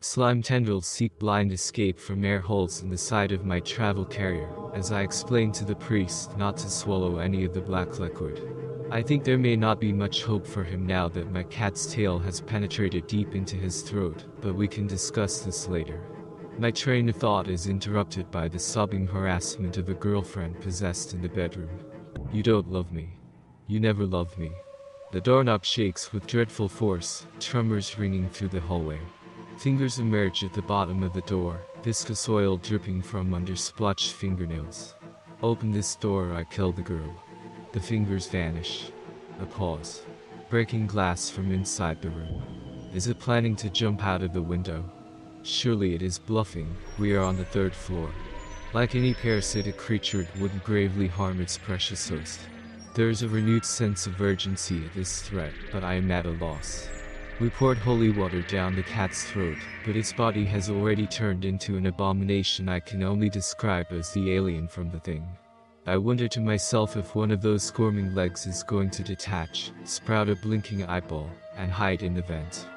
Slime tendrils seek blind escape from air holes in the side of my travel carrier, as I explain to the priest not to swallow any of the black liquid. I think there may not be much hope for him now that my cat's tail has penetrated deep into his throat, but we can discuss this later. My train of thought is interrupted by the sobbing harassment of a girlfriend possessed in the bedroom. You don't love me. You never loved me. The doorknob shakes with dreadful force, tremors ringing through the hallway. Fingers emerge at the bottom of the door, viscous oil dripping from under splotched fingernails. Open this door or I kill the girl. The fingers vanish. A pause. Breaking glass from inside the room. Is it planning to jump out of the window? Surely it is bluffing. We are on the 3rd floor. Like any parasitic creature, it wouldn't gravely harm its precious host. There is a renewed sense of urgency at this threat, but I am at a loss. We poured holy water down the cat's throat, but its body has already turned into an abomination I can only describe as the alien from the thing. I wonder to myself if one of those squirming legs is going to detach, sprout a blinking eyeball, and hide in the vent.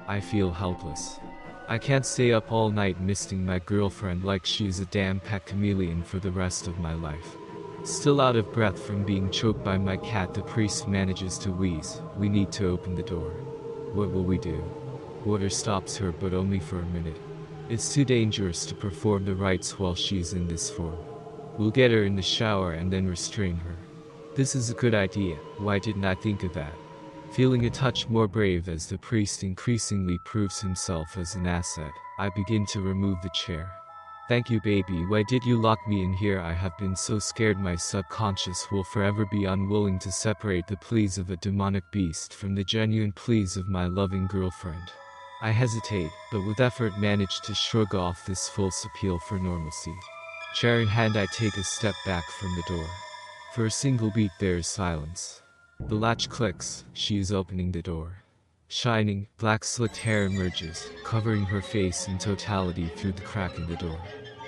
I feel helpless. I can't stay up all night misting my girlfriend like she's a damn pet chameleon for the rest of my life. Still out of breath from being choked by my cat, the priest manages to wheeze. We need to open the door. What will we do? Water stops her, but only for a minute. It's too dangerous to perform the rites while she's in this form. We'll get her in the shower and then restrain her. This is a good idea. Why didn't I think of that? Feeling a touch more brave as the priest increasingly proves himself as an asset, I begin to remove the chair. Thank you, baby. Why did you lock me in here? I have been so scared my subconscious will forever be unwilling to separate the pleas of a demonic beast from the genuine pleas of my loving girlfriend. I hesitate, but with effort manage to shrug off this false appeal for normalcy. Chair in hand, I take a step back from the door. For a single beat there is silence. The latch clicks. She is opening the door. Shining, black slicked hair emerges, covering her face in totality through the crack in the door.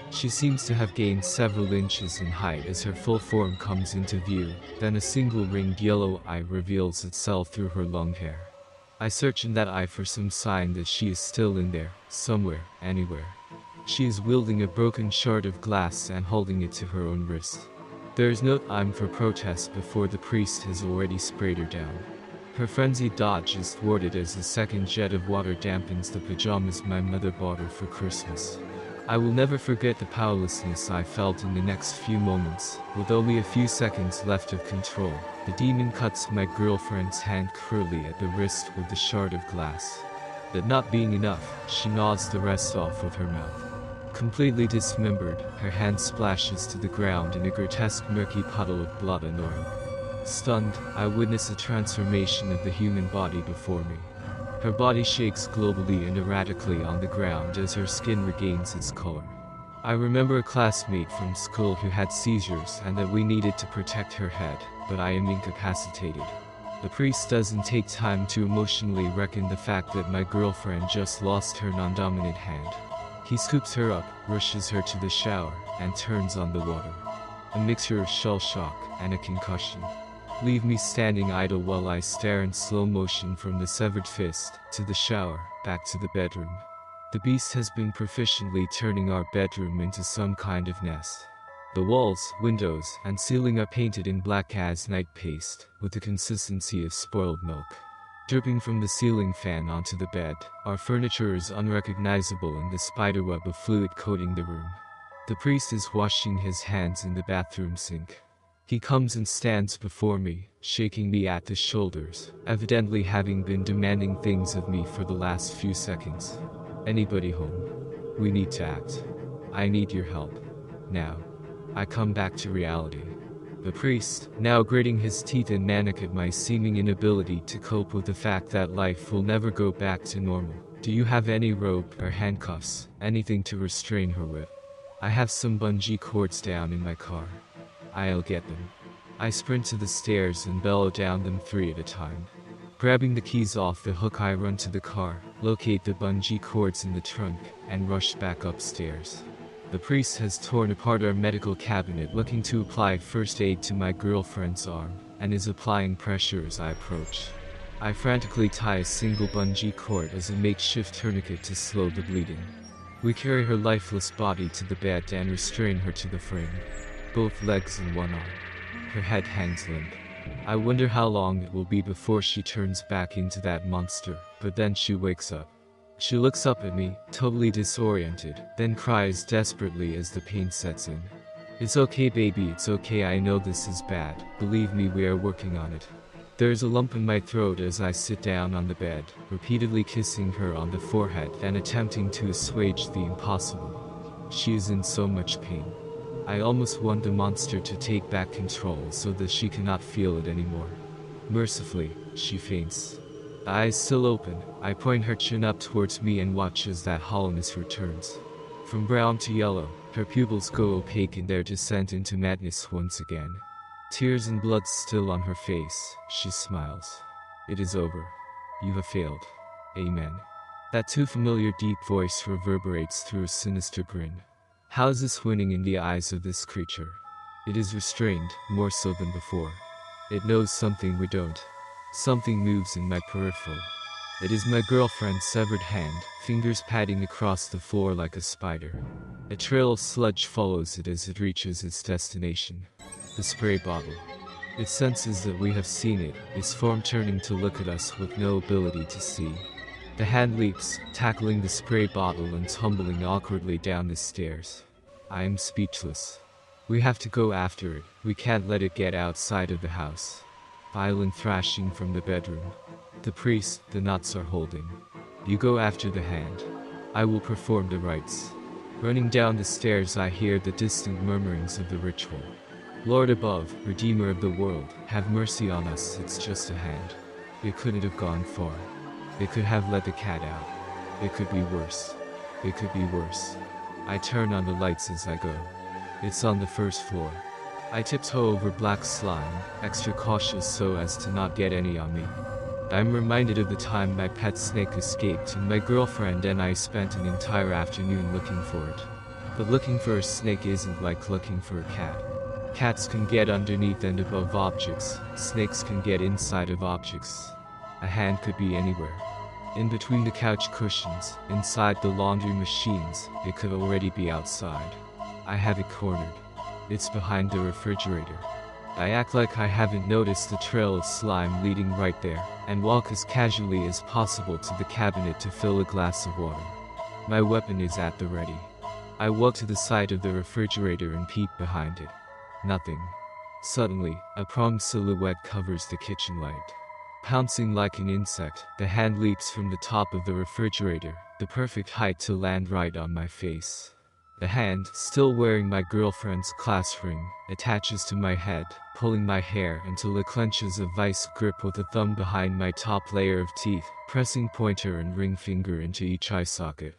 She seems to have gained several inches in height as her full form comes into view, then a single ringed yellow eye reveals itself through her long hair. I search in that eye for some sign that she is still in there, somewhere, anywhere. She is wielding a broken shard of glass and holding it to her own wrist. There is no time for protest before the priest has already sprayed her down. Her frenzied dodge is thwarted as the second jet of water dampens the pajamas my mother bought her for Christmas. I will never forget the powerlessness I felt in the next few moments. With only a few seconds left of control, the demon cuts my girlfriend's hand cruelly at the wrist with the shard of glass. That not being enough, she gnaws the rest off with her mouth. Completely dismembered, her hand splashes to the ground in a grotesque murky puddle of blood and oil. Stunned, I witness a transformation of the human body before me. Her body shakes globally and erratically on the ground as her skin regains its color. I remember a classmate from school who had seizures and that we needed to protect her head, but I am incapacitated. The priest doesn't take time to emotionally reckon the fact that my girlfriend just lost her non-dominant hand. He scoops her up, rushes her to the shower, and turns on the water. A mixture of shell shock and a concussion. Leave me standing idle while I stare in slow motion from the severed fist, to the shower, back to the bedroom. The beast has been proficiently turning our bedroom into some kind of nest. The walls, windows, and ceiling are painted in black as night paste, with the consistency of spoiled milk. Dripping from the ceiling fan onto the bed, our furniture is unrecognizable in the spiderweb of fluid coating the room. The priest is washing his hands in the bathroom sink. He comes and stands before me, shaking me at the shoulders, evidently having been demanding things of me for the last few seconds. Anybody home? We need to act. I need your help. Now. I come back to reality. The priest, now gritting his teeth in manic at my seeming inability to cope with the fact that life will never go back to normal. Do you have any rope or handcuffs, anything to restrain her with? I have some bungee cords down in my car. I'll get them. I sprint to the stairs and bellow down them 3 at a time. Grabbing the keys off the hook, I run to the car, locate the bungee cords in the trunk, and rush back upstairs. The priest has torn apart our medical cabinet looking to apply first aid to my girlfriend's arm, and is applying pressure as I approach. I frantically tie a single bungee cord as a makeshift tourniquet to slow the bleeding. We carry her lifeless body to the bed and restrain her to the frame. Both legs and one arm. Her head hangs limp. I wonder how long it will be before she turns back into that monster, but then she wakes up. She looks up at me, totally disoriented, then cries desperately as the pain sets in. "It's okay, baby, it's okay, I know this is bad. Believe me, we are working on it." There is a lump in my throat as I sit down on the bed, repeatedly kissing her on the forehead and attempting to assuage the impossible. She is in so much pain. I almost want the monster to take back control so that she cannot feel it anymore. Mercifully, she faints. The eyes still open, I point her chin up towards me and watch as that hollowness returns. From brown to yellow, her pupils go opaque in their descent into madness once again. Tears and blood still on her face, she smiles. "It is over. You have failed. Amen." That too familiar deep voice reverberates through a sinister grin. How is this winning in the eyes of this creature? It is restrained, more so than before. It knows something we don't. Something moves in my peripheral. It is my girlfriend's severed hand, fingers padding across the floor like a spider. A trail of sludge follows it as it reaches its destination. The spray bottle. It senses that we have seen it, its form turning to look at us with no ability to see. The hand leaps, tackling the spray bottle and tumbling awkwardly down the stairs. I am speechless. We have to go after it, we can't let it get outside of the house. Violent thrashing from the bedroom. The priest, the knots are holding. You go after the hand. I will perform the rites. Running down the stairs I hear the distant murmurings of the ritual. Lord above, Redeemer of the world, have mercy on us, it's just a hand. It couldn't have gone far. It could have let the cat out. It could be worse. It could be worse. I turn on the lights as I go. It's on the first floor. I tiptoe over black slime, extra cautious so as to not get any on me. I'm reminded of the time my pet snake escaped and my girlfriend and I spent an entire afternoon looking for it. But looking for a snake isn't like looking for a cat. Cats can get underneath and above objects, snakes can get inside of objects. A hand could be anywhere. In between the couch cushions, inside the laundry machines, it could already be outside. I have it cornered. It's behind the refrigerator. I act like I haven't noticed the trail of slime leading right there, and walk as casually as possible to the cabinet to fill a glass of water. My weapon is at the ready. I walk to the side of the refrigerator and peek behind it. Nothing. Suddenly, a pronged silhouette covers the kitchen light. Pouncing like an insect, the hand leaps from the top of the refrigerator, the perfect height to land right on my face. The hand, still wearing my girlfriend's class ring, attaches to my head, pulling my hair until it clenches a vice grip with a thumb behind my top layer of teeth, pressing pointer and ring finger into each eye socket.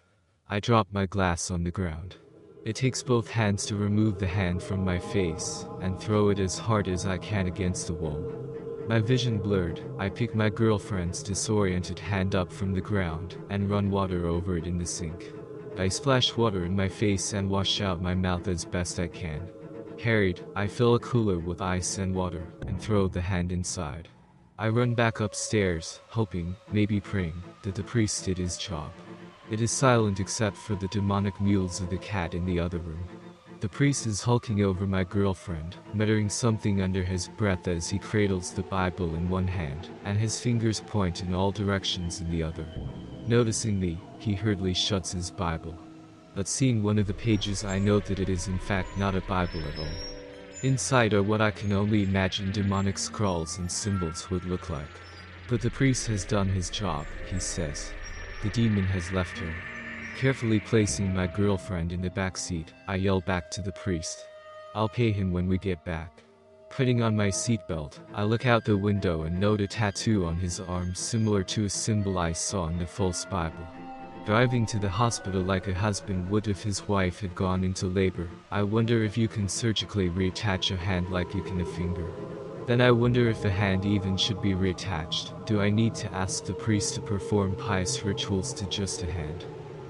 I drop my glass on the ground. It takes both hands to remove the hand from my face, and throw it as hard as I can against the wall. My vision blurred, I pick my girlfriend's disoriented hand up from the ground, and run water over it in the sink. I splash water in my face and wash out my mouth as best I can. Harried, I fill a cooler with ice and water, and throw the hand inside. I run back upstairs, hoping, maybe praying, that the priest did his job. It is silent except for the demonic mews of the cat in the other room. The priest is hulking over my girlfriend, muttering something under his breath as he cradles the Bible in one hand, and his fingers point in all directions in the other. Noticing me, he hurriedly shuts his Bible. But seeing one of the pages I note that it is in fact not a Bible at all. Inside are what I can only imagine demonic scrawls and symbols would look like. But the priest has done his job, he says. The demon has left her. Carefully placing my girlfriend in the back seat, I yell back to the priest. I'll pay him when we get back. Putting on my seatbelt, I look out the window and note a tattoo on his arm similar to a symbol I saw in the false Bible. Driving to the hospital like a husband would if his wife had gone into labor, I wonder if you can surgically reattach a hand like you can a finger. Then I wonder if the hand even should be reattached. Do I need to ask the priest to perform pious rituals to just a hand?